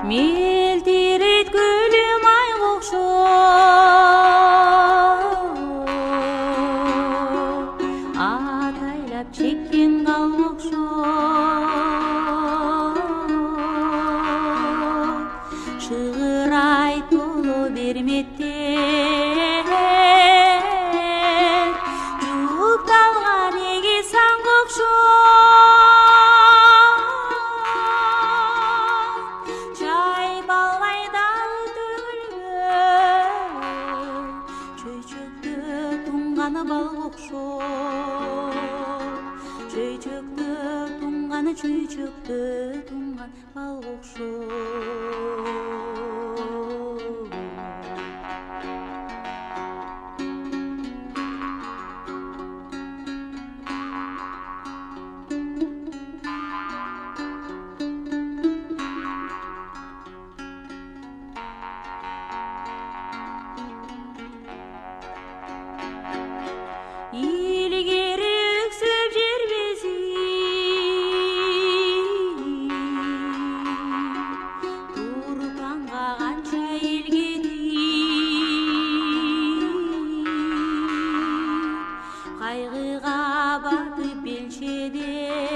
мелдирейт гүлүм айга окшоп, атайлап чеккен калга окшоп, чыгырай толо берметтен жуупталган эгиз аңга окшоп, балга окшоп, чөйчөктө туңганы чөйчөктө туңган балга окшоп. Илгери өксүп жер бези, Турпанга канча эл кетип, кайгыга батып белчеде